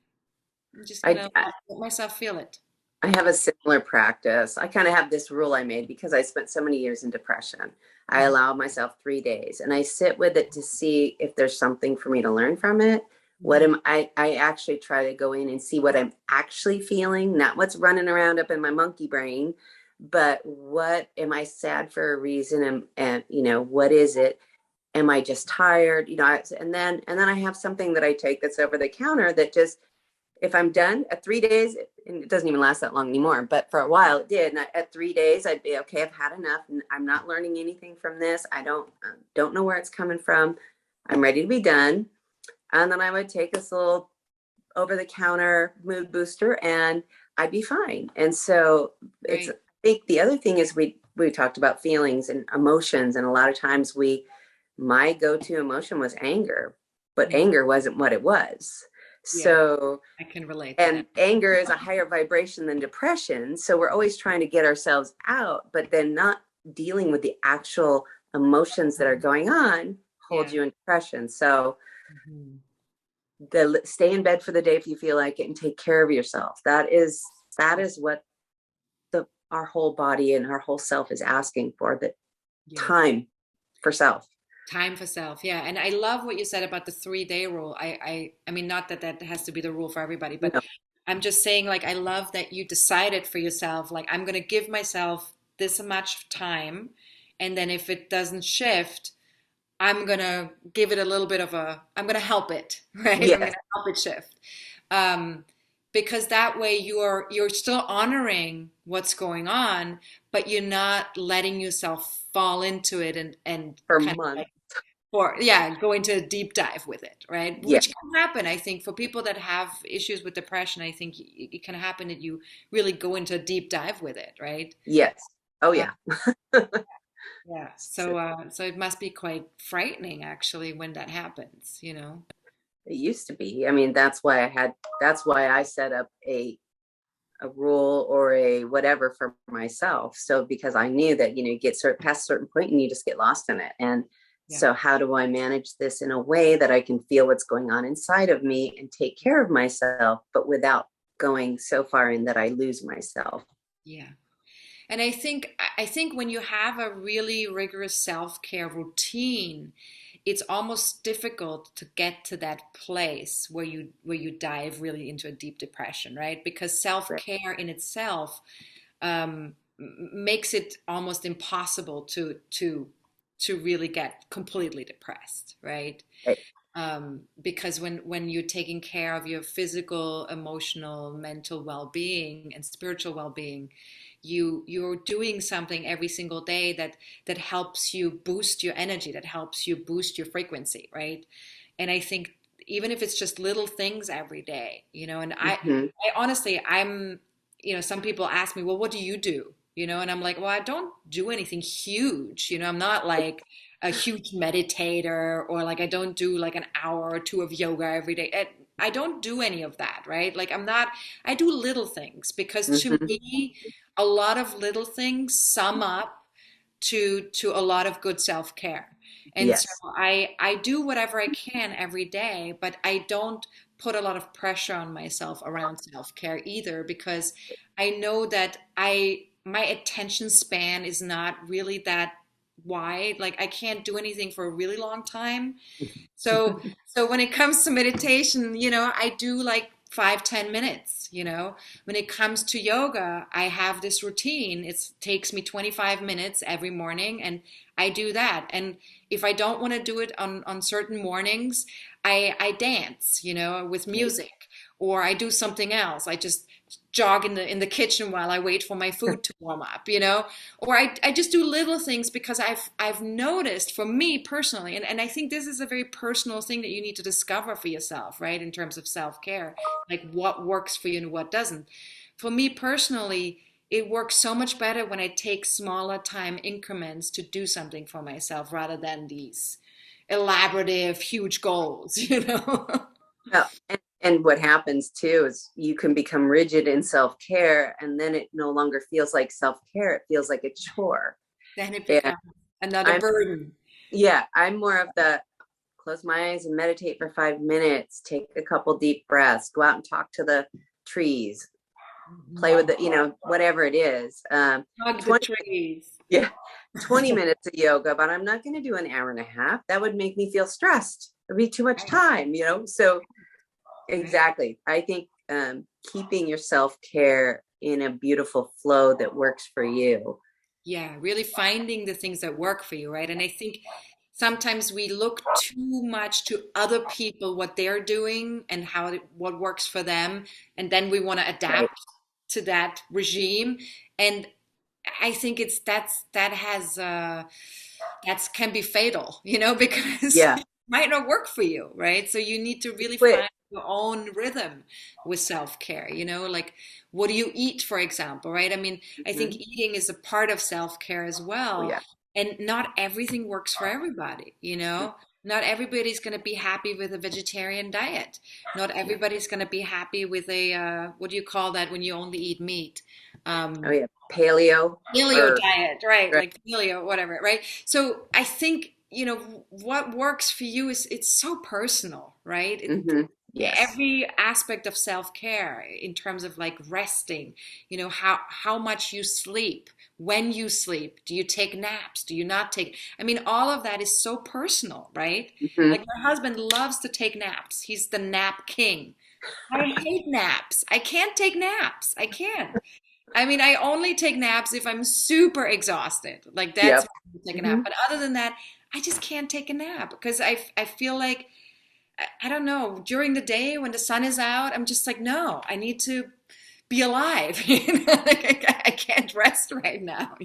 I'm just I, gonna let myself feel it. I have a similar practice. I kind of have this rule I made because I spent so many years in depression. I Mhm. allow myself 3 days and I sit with it to see if there's something for me to learn from it. What Mhm. am I actually try to go in and see what I'm actually feeling, not what's running around up in my monkey brain, but what am I sad for a reason and what is it? Am I just tired? And then I have something that I take that's over the counter that just if I'm done at 3 days, and it doesn't even last that long anymore, but for a while it did. And at 3 days, I'd be okay. I've had enough. And I'm not learning anything from this. I don't know where it's coming from. I'm ready to be done. And then I would take this little over the counter mood booster, and I'd be fine. And so I Right. think the other thing is we talked about feelings and emotions, and a lot of times my go-to emotion was anger, but Mhm. anger wasn't what it was. Yeah, So I can relate to that. and anger is a higher vibration than depression. So we're always trying to get ourselves out, but then not dealing with the actual emotions that are going on holds Yeah. you in depression. So Mhm. the stay in bed for the day if you feel like it and take care of yourself. That is what our whole body and our whole self is asking for, the Yeah. time for self. Time for self. Yeah. And I love what you said about the 3 day rule. I mean, not that that has to be the rule for everybody, but No. I'm just saying, like, I love that you decided for yourself, like, I'm going to give myself this much time. And then if it doesn't shift, I'm going to give it a little bit of I'm going to help it, right? I'm going Yes. to help it shift. Um, because that way you're still honoring what's going on, but you're not letting yourself fall into it and For kind of months. like or yeah, go into a deep dive with it, right? Yeah. Which can happen, I think, for people that have issues with depression. I think it can happen that you really go into a deep dive with it, right? Yes. Oh Uh, yeah. yeah. So So it must be quite frightening, actually, when that happens. it used to be. I mean, that's why I set up a rule or a whatever for myself. So because I knew that, you get past a certain point and you just get lost in it. And Yeah. so how do I manage this in a way that I can feel what's going on inside of me and take care of myself, but without going so far in that I lose myself? Yeah. And I think when you have a really rigorous self-care routine, it's almost difficult to get to that place where you dive really into a deep depression, right? Because Right. self-care in itself makes it almost impossible to really get completely depressed, right? Right. Because when you're taking care of your physical, emotional, mental well-being and spiritual well-being, you're doing something every single day that helps you boost your energy, that helps you boost your frequency, right? And I think even if it's just little things every day, and Mm-hmm. I honestly, some people ask me, well, what do you do? And I'm like, well, I don't do anything huge. I'm not like a huge meditator, or like I don't do like an hour or two of yoga every day. I don't do any of that, right? Like I do little things because to Mm-hmm. me, a lot of little things sum up to a lot of good self-care. And so Yes. I do whatever I can every day, but I don't put a lot of pressure on myself around self-care either, because I know that my attention span is not really that wide. Like I can't do anything for a really long time. So when it comes to meditation, I do like 5, 10 minutes, When it comes to yoga, I have this routine. It takes me 25 minutes every morning, and I do that. And if I don't want to do it on certain mornings, I dance, with music, or I do something else. I just jog in the kitchen while I wait for my food to warm up, or I just do little things, because I've noticed, for me personally, and I think this is a very personal thing that you need to discover for yourself, right? In terms of self-care, like what works for you and what doesn't. For me personally, it works so much better when I take smaller time increments to do something for myself, rather than these elaborative, huge goals, Well, and what happens too is you can become rigid in self-care, and then it no longer feels like self-care. It feels like a chore. Then it And becomes another I'm, burden. yeah, I'm more of the close my eyes and meditate for 5 minutes, take a couple deep breaths, go out and talk to the trees, play with the, whatever it is. Hug the 20, trees. yeah, 20 minutes of yoga, but I'm not going to do an hour and a half. That would make me feel stressed. It'd be too much time, So exactly. I think keeping your self-care in a beautiful flow that works for you. Yeah, really finding the things that work for you, right? And I think sometimes we look too much to other people, what they're doing and what works for them, and then we want to Right. adapt to that regime. And I think that can be fatal, because Yeah. it might not work for you, right? So you need to really Quit. find your own rhythm with self-care, like what do you eat, for example, right? I mean, I think Mhm. eating is a part of self-care as Oh, well. yeah. And not everything works for everybody, Not everybody's going to be happy with a vegetarian diet. Not everybody's going to be happy with a, what do you call that when you only eat meat? Oh, Um, yeah. Paleo Paleo or, diet, right? right. Like paleo, whatever, right? So I think, what works for you is it's so personal, right? Yes. Every aspect of self-care in terms of like resting, how much you sleep, when you sleep, do you take naps, do you not take, I mean, all of that is so personal, right? hmm Like my husband loves to take naps. He's the nap king. I hate naps. I can't take naps. I can't. I mean, I only take naps if I'm super exhausted. Like that's Yep. when I take a nap. hmm But other than that, I just can't take a nap, because I feel like I don't know, during the day when the sun is out, I'm just like, no, I need to be alive. Like I can't rest right now,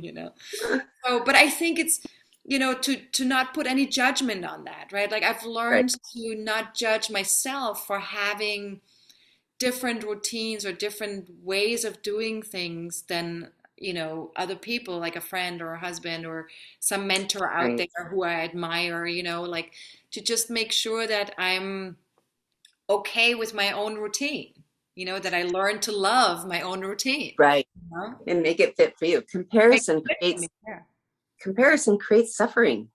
So, but I think it's, to not put any judgment on that, right? Like I've Right. learned to not judge myself for having different routines or different ways of doing things than other people, like a friend or a husband or some mentor out Right. there who I admire, like to just make sure that I'm okay with my own routine, that I learn to love my own routine, Right. you know? And make it fit for you. Make it fit for me. Yeah. Comparison creates suffering.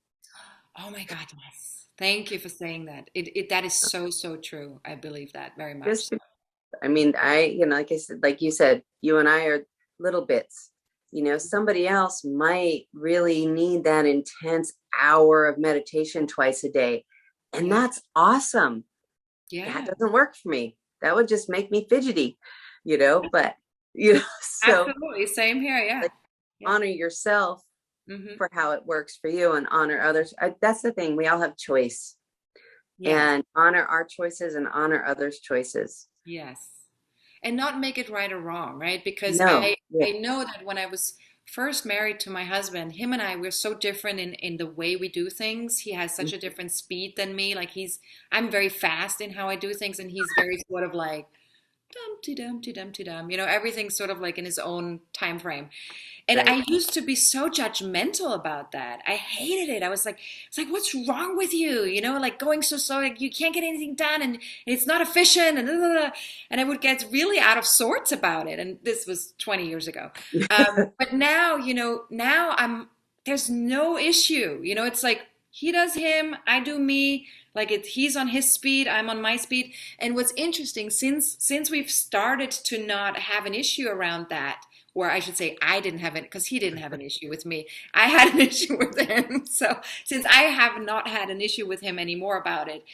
Oh my God, yes. Thank you for saying that. That is so, so true. I believe that very much. Just, I mean, like I said, like you said, you and I are little bits. Somebody else might really need that intense hour of meditation twice a day. And Yeah. that's awesome. That Yeah. doesn't work for me. That would just make me fidgety, but, so Absolutely. Same here. Yeah. like Yeah. honor yourself Hmm. for how it works for you and honor others. That's the thing. We all have choice, Yes. and honor our choices and honor others' choices. Yes. And not make it right or wrong, right? Because No. I Yeah. know that when I was first married to my husband, him and I we're so different in the way we do things. He has such a different speed than me. Like I'm very fast in how I do things, and he's very sort of like dum dum dum dum. Everything's sort of like in his own time frame. And Right. I used to be so judgmental about that. I hated it. It's like, what's wrong with you? Like going so slow, like you can't get anything done, and it's not efficient, and blah, blah, blah. And I would get really out of sorts about it. And this was 20 years ago. But now, now there's no issue. It's like He does him, I do me. Like he's on his speed, I'm on my speed. And what's interesting, since we've started to not have an issue around that, or I should say I didn't have it because he didn't have an issue with me. I had an issue with him. So since I have not had an issue with him anymore about it,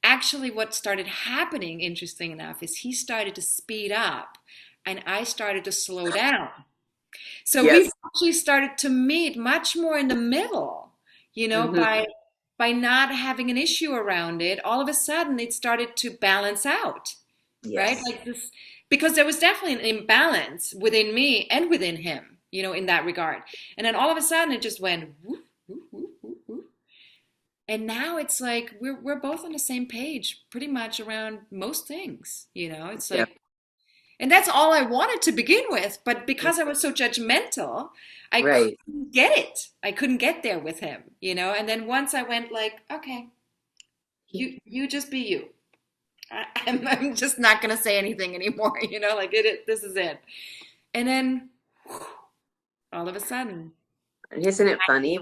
actually what started happening, interesting enough, is he started to speed up and I started to slow down. So Yes. we've actually started to meet much more in the middle, Hmm. by not having an issue around it. All of a sudden, it started to balance out, right? Yes. Like this, because there was definitely an imbalance within me and within him, in that regard. And then all of a sudden, it just went whoop, whoop, whoop, whoop, whoop. And now it's like we're both on the same page, pretty much around most things. It's Yep. like, and that's all I wanted to begin with. But because I was so judgmental, I Right. couldn't get it. I couldn't get there with him. And then once I went like, okay, you just be you. I'm just not gonna say anything anymore. Like this is it. And then whew, all of a sudden, Isn't it funny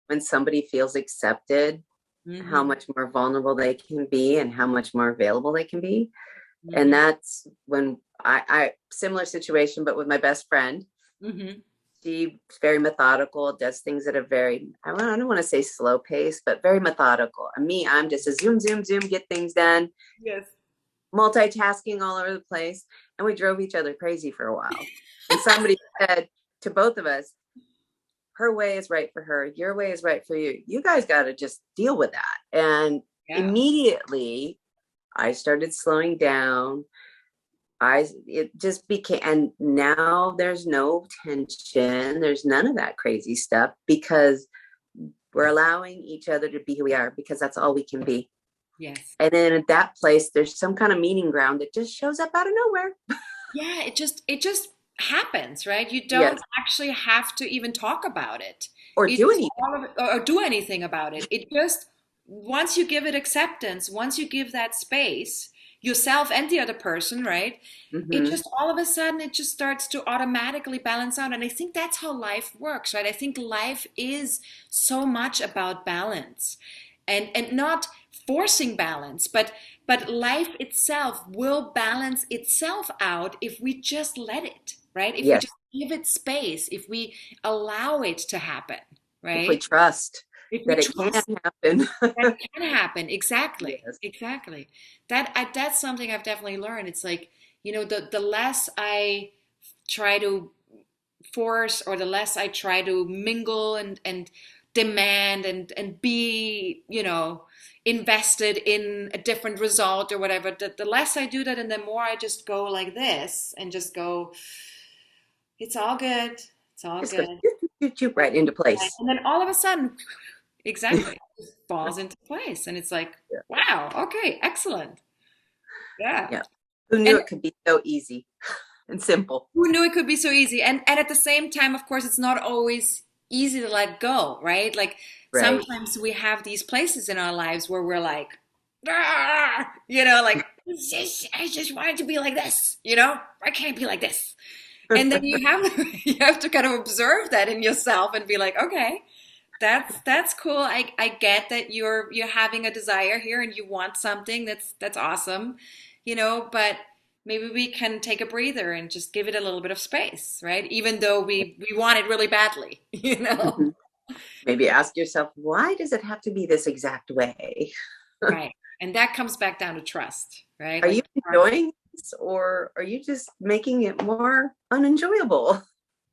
when somebody feels accepted, how hmm much more vulnerable they can be and how much more available they can be? And hmm that's when I similar situation, but with my best friend. hmm She's very methodical, does things at a very, I don't want to say slow pace, but very methodical. And me, I'm just a zoom, zoom, zoom, get things done, yes. multitasking all over the place. And we drove each other crazy for a while. And somebody said to both of us, her way is right for her, your way is right for you. You guys got to just deal with that. And Yeah. immediately I started slowing down. It just became, and now there's no tension. There's none of that crazy stuff because we're allowing each other to be who we are because that's all we can be. Yes. And then at that place, there's some kind of meaning ground that just shows up out of nowhere. Yeah, it just happens, right? You don't Yes. actually have to even talk about it. Or It do just anything. all of it, or do anything about it. It just once you give it acceptance, once you give that space, yourself and the other person, right? It Mm-hmm. just all of a sudden it just starts to automatically balance out. And I think that's how life works, right? I think life is so much about balance and not forcing balance, but life itself will balance itself out if we just let it, right? If we Yes. just give it space, if we allow it to happen, If we right? trust If we that it can trust happen. that can happen. Exactly. Yes. Exactly. That's something I've definitely learned. It's like, the less I try to force or the less I try to mingle and demand and be, invested in a different result or whatever, the less I do that and the more I just go like this and just go, it's all good. It's all Just go good. right into place. And then all of a sudden, exactly, it just falls into place. And it's like, Yeah. wow, okay, excellent. Yeah. Yeah. Who knew And it could be so easy and simple? who knew it could be so easy? And at the same time, of course, it's not always easy to let go, right? Like Right. sometimes we have these places in our lives where we're like, "Ah," like I just wanted to be like this, I can't be like this. And then you have you have to kind of observe that in yourself and be like, okay, that's cool. I get that you're having a desire here and you want something. That's awesome. But maybe we can take a breather and just give it a little bit of space, right? Even though we want it really badly. Mhm. Maybe ask yourself, why does it have to be this exact way? Right. And that comes back down to trust, right? Are you Like trust. enjoying this or are you just making it more unenjoyable?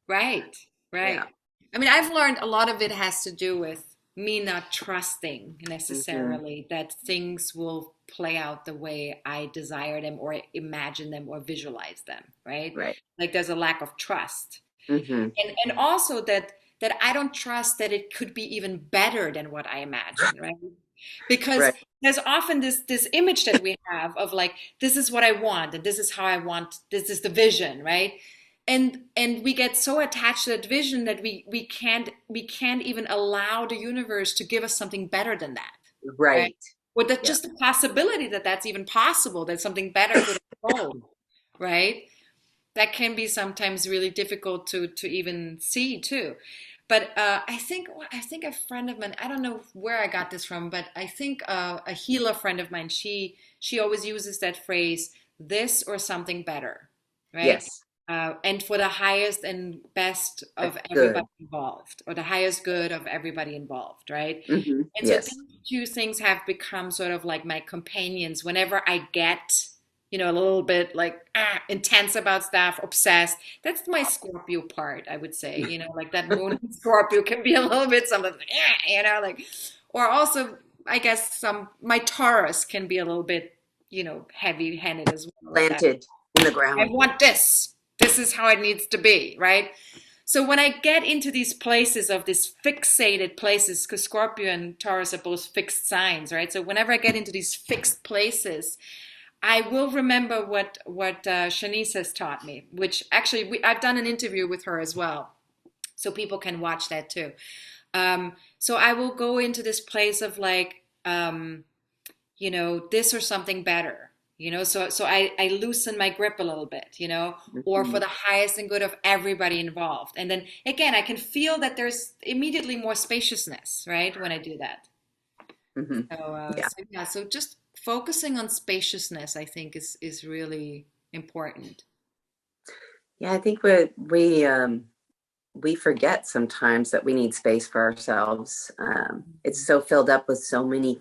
Right. Yeah. Right. I mean, I've learned a lot of it has to do with me not trusting Hmm. necessarily that things will play out the way I desire them or imagine them or visualize them, right? Right. Like there's a lack of trust. Hmm. And also that I don't trust that it could be even better than what I imagine, right? Because Right. there's often this image that we have of like this is what I want and this is how I want, this is the vision, right? And we get so attached to that vision that we can't even allow the universe to give us something better than that, right? Right. With the, Yeah. just the possibility that that's even possible, that something better could unfold, right? That can be sometimes really difficult to even see too. But I think a friend of mine, I don't know where I got this from, but I think a healer friend of mine, she always uses that phrase, this or something better, right? Yes. And for the highest and best of That's everybody good. involved, or the highest good of everybody involved, right? And so Yes. these two things have become sort of like my companions whenever I get, a little bit like intense about stuff, obsessed. That's my Scorpio part, I would say. Like that moon in Scorpio can be a little bit something, like, or also, I guess my Taurus can be a little bit, heavy-handed as well, like that. Planted in the I ground. want this. This is how it needs to be, right? So when I get into these places of these fixated places, because Scorpio and Taurus are both fixed signs, right? So whenever I get into these fixed places, I will remember what Shanice has taught me, which actually I've done an interview with her as well, so people can watch that too. So I will go into this place of like, this or something better, so I loosen my grip a little bit, or for Hmm. the highest and good of everybody involved. And then again, I can feel that there's immediately more spaciousness, right, when I do that. Hmm. Yeah. So yeah, so just focusing on spaciousness, I think, is really important. Yeah. I think we forget sometimes that we need space for ourselves. It's so filled up with so many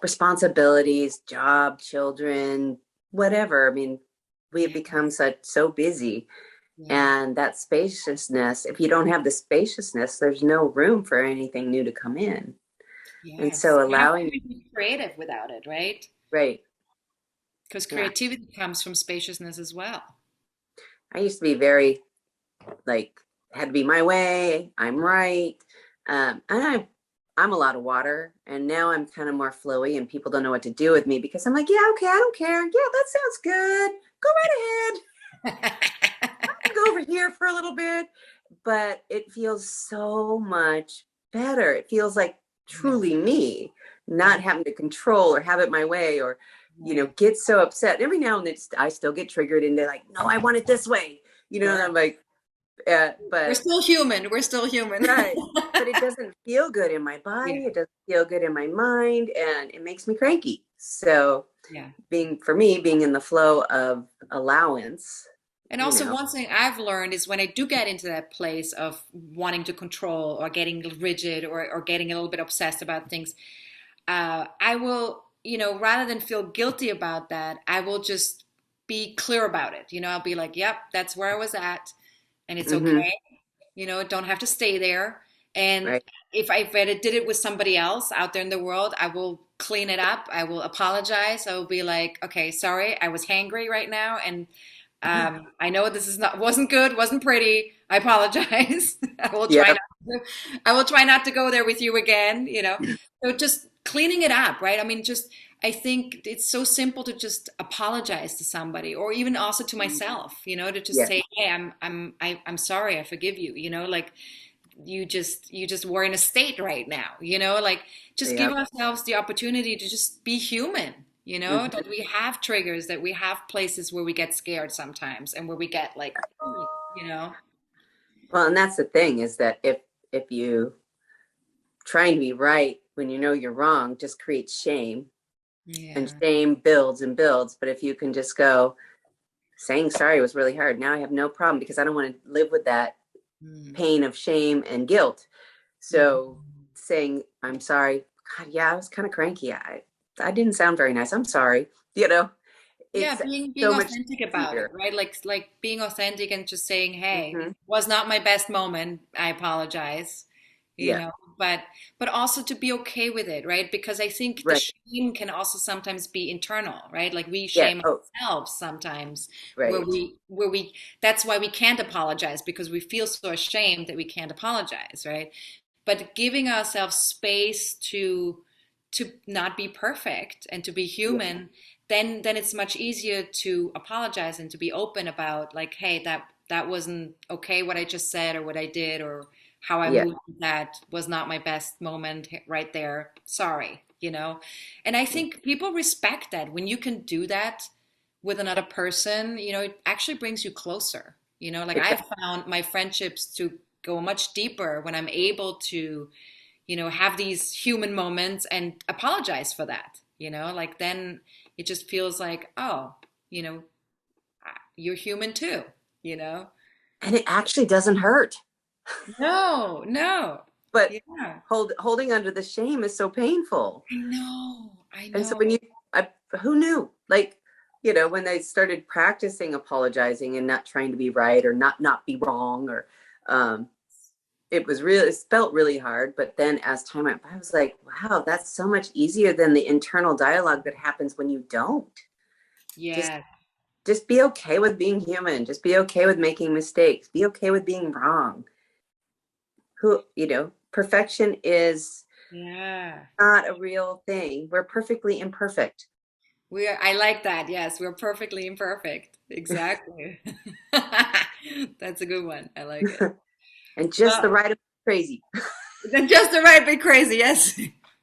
responsibilities, job, children, whatever. I mean, we have become Yes, so busy, yes, and that spaciousness, if you don't have the spaciousness, there's no room for anything new to come in. And yes. so How can allowing, we be creative without it, right? right. Because Yeah. creativity comes from spaciousness as well. I used to be very like, had to be my way, I'm right. And I'm a lot of water, and now I'm kind of more flowy, and people don't know what to do with me because I'm like, yeah, okay, I don't care. Yeah, that sounds good. Go right ahead. Go over here for a little bit. But it feels so much better. It feels like Yeah, truly me, not right, having to control or have it my way, or right. get so upset. Every now and then I still get triggered into like, no, I want it this way. And Sure. I'm like, We're but still human. We're still human. right. But it doesn't feel good in my Yeah, body. It doesn't feel good in my mind, and it makes me cranky. So yeah. being in the flow of allowance, And you also, know. one thing I've learned is when I do get into that place of wanting to control or getting rigid or getting a little bit obsessed about things, I will, rather than feel guilty about that, I will just be clear about it. I'll be like, yep, that's where I was at, and it's Hmm. okay. Don't have to stay there. And Right. if I did it with somebody else out there in the world, I will clean it up. I will apologize. I will be like, okay, sorry, I was hangry right now, and I know this is not wasn't good, wasn't pretty. I apologize. I will try Yeah. not to, I will try not to go there with you again. So just cleaning it up, right? I mean, just I think it's so simple to just apologize to somebody, or even also to myself, to just Yes. say, "Hey, I'm sorry. I forgive you." Like you just were in a state right now, like just give Yep. ourselves the opportunity to just be human, Hmm. that we have triggers, that we have places where we get scared sometimes and where we get like, you know, Well, and that's the thing, is that if you trying to be right when you know you're wrong just creates shame, and yeah. shame builds and builds. But if you can just go, saying sorry was really hard. Now I have no problem because I don't want to live with that Mm. pain of shame and guilt. Mhm. So saying, I'm sorry, God, yeah, I was kind of cranky. I didn't sound very nice. I'm sorry. You know, Yeah, it's being so much authentic about it, easier. right? Like being authentic and just saying, "Hey, Hmm. was not my best moment. I apologize." You Yeah. know, but also to be okay with it, right? Because I think the Right. shame can also sometimes be internal, right? Like we Yeah. shame Oh, ourselves sometimes, where right. we that's why we can't apologize, because we feel so ashamed that we can't apologize, right? But giving ourselves space to not be perfect and to be Yeah. human, then it's much easier to apologize and to be open about, like, hey, that wasn't okay, what I just said or what I did or how I Yeah. moved, that was not my best moment right there, sorry, and I Yeah. think people respect that when you can do that with another person. It actually brings you closer. Like It, I've found my friendships to go much deeper when I'm able to, have these human moments and apologize for that, like then it just feels like, oh, you know, you're human too, you know? And it actually doesn't hurt. No, no. But Yeah. holding under the shame is so painful. I know. I And so know. who knew? Like, when I started practicing apologizing and not trying to be right or not be wrong, or it felt really hard. But then as time went by, I was like, wow, that's so much easier than the internal dialogue that happens when you don't. Just Yeah. just be okay with being human. Just be okay with making mistakes. Be okay with being wrong. Perfection is Yeah. not a real thing. We're perfectly imperfect. I like that. Yes, we're perfectly imperfect. Exactly. That's a good one. I like it. And just the Well, right amount of crazy. then just the right bit crazy, yes.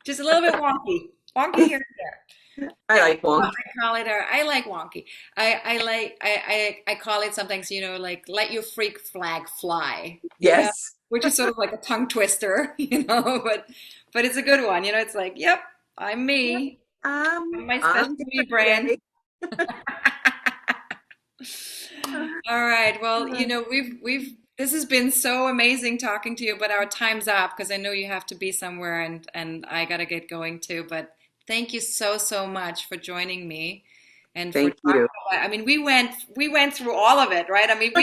Just a little bit wonky. Wonky here and there. I Yeah, like wonky. I call it. I like wonky. I call it sometimes. Like let your freak flag fly. Yes. Which is sort of like a tongue twister. But it's a good one. It's like, yep, I'm Yep. me. My special I'm me different brand. today. All right. Well, Uh, we've this has been so amazing talking to you, but our time's up because I know you have to be somewhere and I gotta get going too. But thank you so, so much for joining me and for Thank talking you. about, I mean, we went through all of it, right? I mean,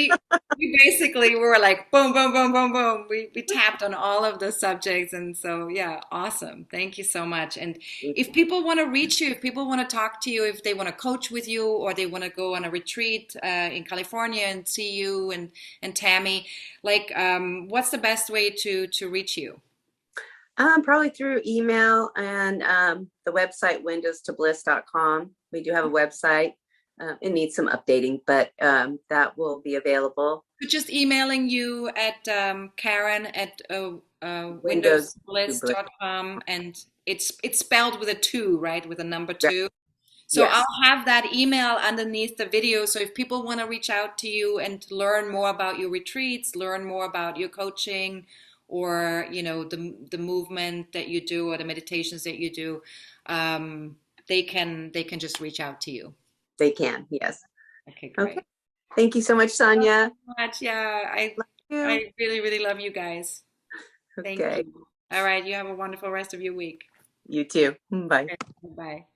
we basically were like boom, boom, boom, boom, boom. We tapped on all of the subjects, and so yeah, awesome. Thank you so much. And if people want to reach you, if people want to talk to you, if they want to coach with you, or they want to go on a retreat in California and see you and Tammy, like, what's the best way to reach you? Probably through email and the website windowstobliss.com. We do have a website. It needs some updating, but that will be available. Just emailing you at Karen at Windows to Bliss. windowsbliss.com, and it's spelled with a two, right? With a number Right. two. So I'll Yes, have that email underneath the video. So if people want to reach out to you and learn more about your retreats, learn more about your coaching, or the movement that you do or the meditations that you do, they can just reach out to you. they can. Yes. Okay, Okay. great. Thank you so much, Thank Sonia. you so much. Yeah, I Love you. I really, really love you guys. Thank Okay. you. All right, you have a wonderful rest of your week. You too. Bye. Okay, bye.